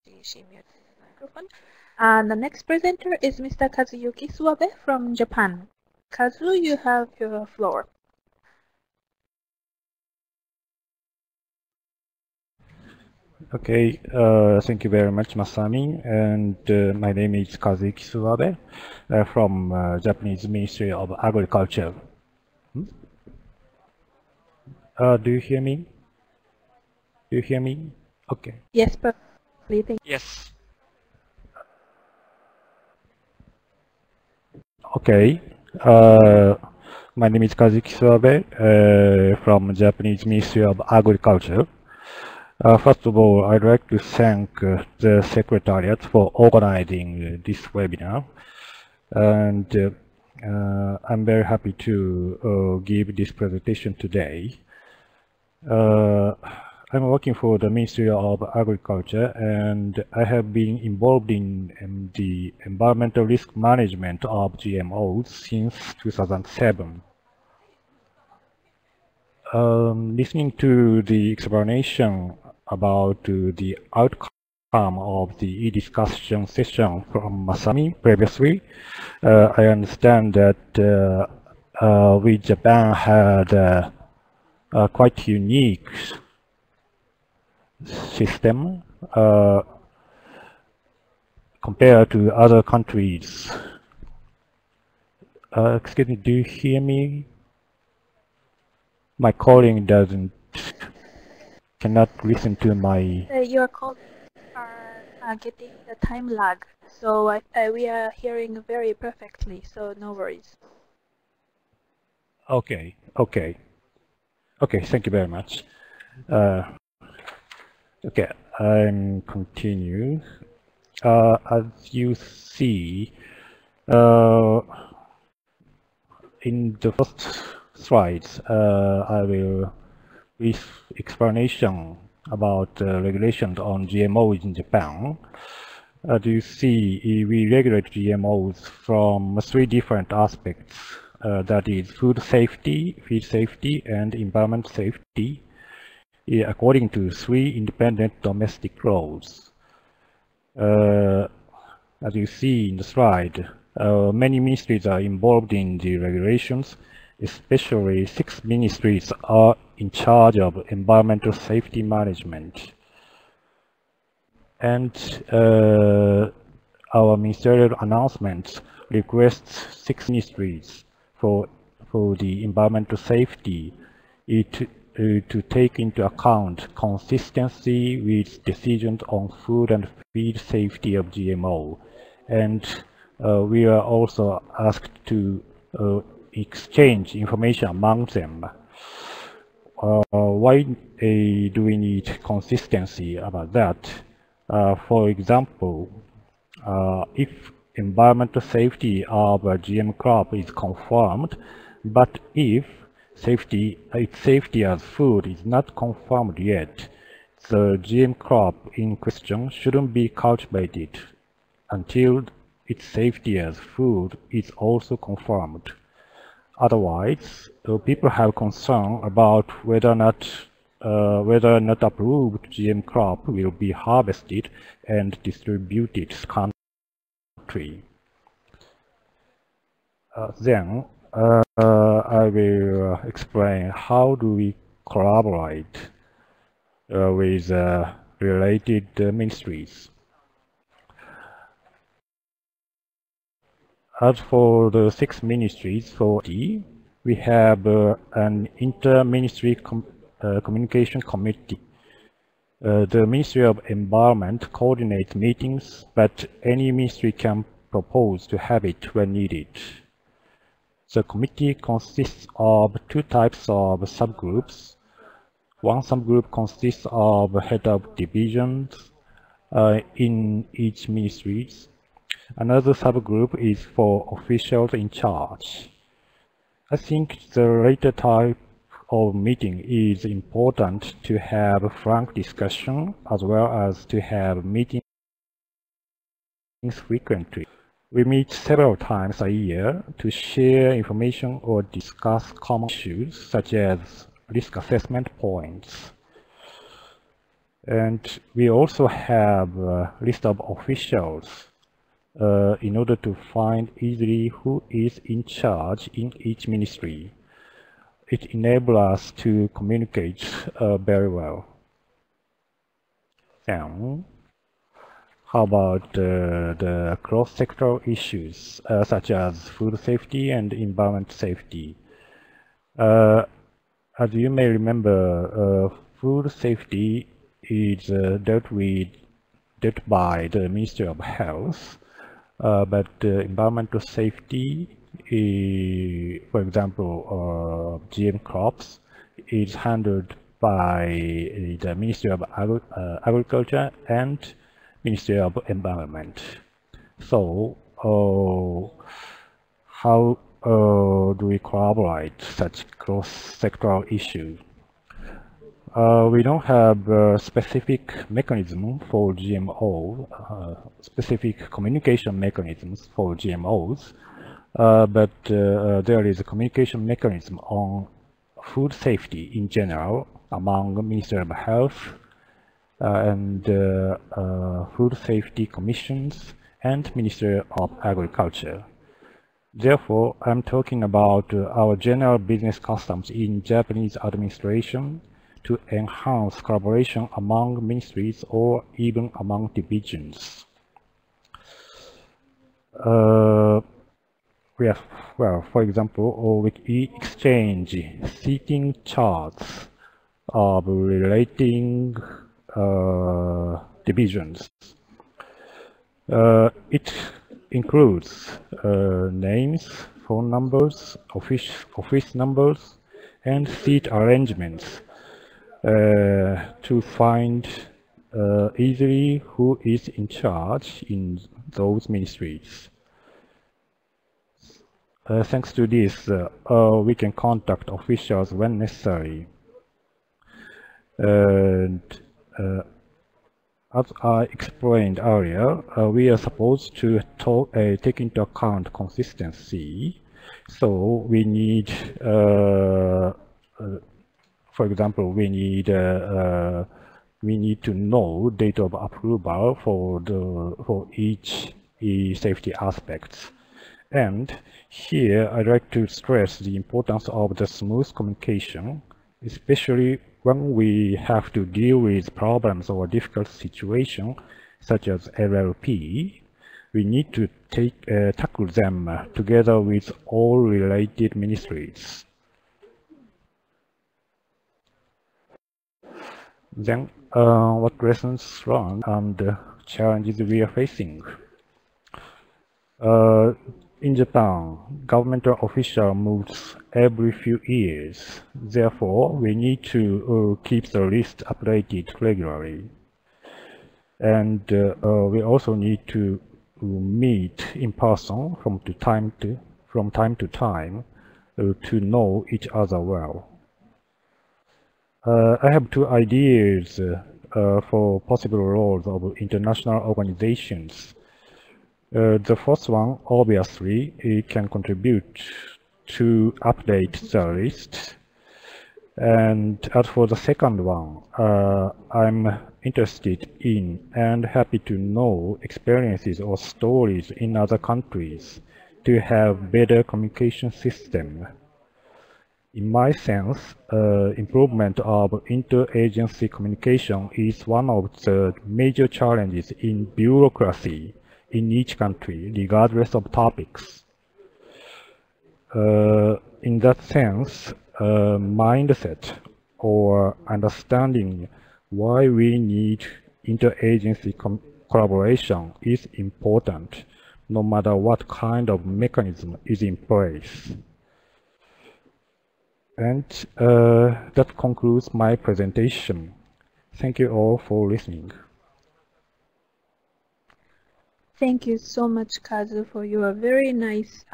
She muted the microphone. And the next presenter is Mr. Kazuyuki Suwabe from Japan. Kazu, you have your floor. Okay, thank you very much, Masami. And my name is Kazuki Suwabe from Japanese Ministry of Agriculture. Do you hear me? Do you hear me? Okay. Yes, perfectly. Thank you. Yes. Okay. My name is Kazuki Suwabe from Japanese Ministry of Agriculture. First of all, I'd like to thank the Secretariat for organizing this webinar. And I'm very happy to give this presentation today. I'm working for the Ministry of Agriculture, and I have been involved in the environmental risk management of GMOs since 2007. Listening to the explanation about the outcome of the e-discussion session from Masami previously, I understand that we Japan had a quite unique system compared to other countries. Excuse me, do you hear me? My calling cannot listen to my... Your calls are getting the time lag, so we are hearing very perfectly, so no worries. Okay, okay. Okay, thank you very much. Okay, I'm continue. As you see, in the first slides, I will brief explanation about regulations on GMOs in Japan. As you see, we regulate GMOs from 3 different aspects. That is food safety, feed safety, and environment safety, according to 3 independent domestic laws. As you see in the slide, many ministries are involved in the regulations, especially 6 ministries are in charge of environmental safety management. And our ministerial announcements requests 6 ministries for the environmental safety to take into account consistency with decisions on food and feed safety of GMO. And we are also asked to exchange information among them. Why do we need consistency about that? For example, if environmental safety of a GM crop is confirmed, but if its safety as food is not confirmed yet, the GM crop in question shouldn't be cultivated until its safety as food is also confirmed. Otherwise, people have concern about whether or not approved GM crop will be harvested and distributed country. Then I will explain how do we collaborate with related ministries. As for the 6 ministries, we have an inter-ministry communication committee. The Ministry of Environment coordinates meetings, but any ministry can propose to have it when needed. The committee consists of 2 types of subgroups. One subgroup consists of head of divisions in each ministry. Another subgroup is for officials in charge. I think the later type of meeting is important to have frank discussion as well as to have meetings frequently. We meet several times a year to share information or discuss common issues such as risk assessment points. And we also have a list of officials in order to find easily who is in charge in each ministry. It enables us to communicate very well. Then, how about the cross-sectoral issues such as food safety and environment safety? As you may remember, food safety is dealt by the Ministry of Health, but environmental safety, for example, GM crops, is handled by the Ministry of Agriculture and Ministry of Environment. So, how do we collaborate such cross-sectoral issues? We don't have a specific mechanism for GMO, specific communication mechanisms for GMOs, but there is a communication mechanism on food safety in general among Ministry of Health and Food Safety Commissions and Ministry of Agriculture. Therefore, I'm talking about our general business customs in Japanese administration to enhance collaboration among ministries or even among divisions. For example, we exchange seating charts of relating divisions. It includes names, phone numbers, office numbers, and seat arrangements to find easily who is in charge in those ministries. Thanks to this, we can contact officials when necessary. And as I explained earlier, we are supposed to take into account consistency. So we need, for example, we need to know date of approval for each safety aspects. And here I'd like to stress the importance of the smooth communication, especially when we have to deal with problems or difficult situations such as LLP. We need to tackle them together with all related ministries. Then, what lessons learned and challenges we are facing? In Japan, governmental official moves every few years. Therefore, we need to keep the list updated regularly. And we also need to meet in person from time to time to know each other well. I have two ideas for possible roles of international organizations. The first one, obviously, it can contribute to update the list. And as for the second one, I'm interested in and happy to know experiences or stories in other countries to have better communication system. In my sense, improvement of interagency communication is one of the major challenges in bureaucracy in each country, regardless of topics. In that sense, mindset or understanding why we need interagency collaboration is important, no matter what kind of mechanism is in place. And that concludes my presentation. Thank you all for listening. Thank you so much, Kazu, for your very nice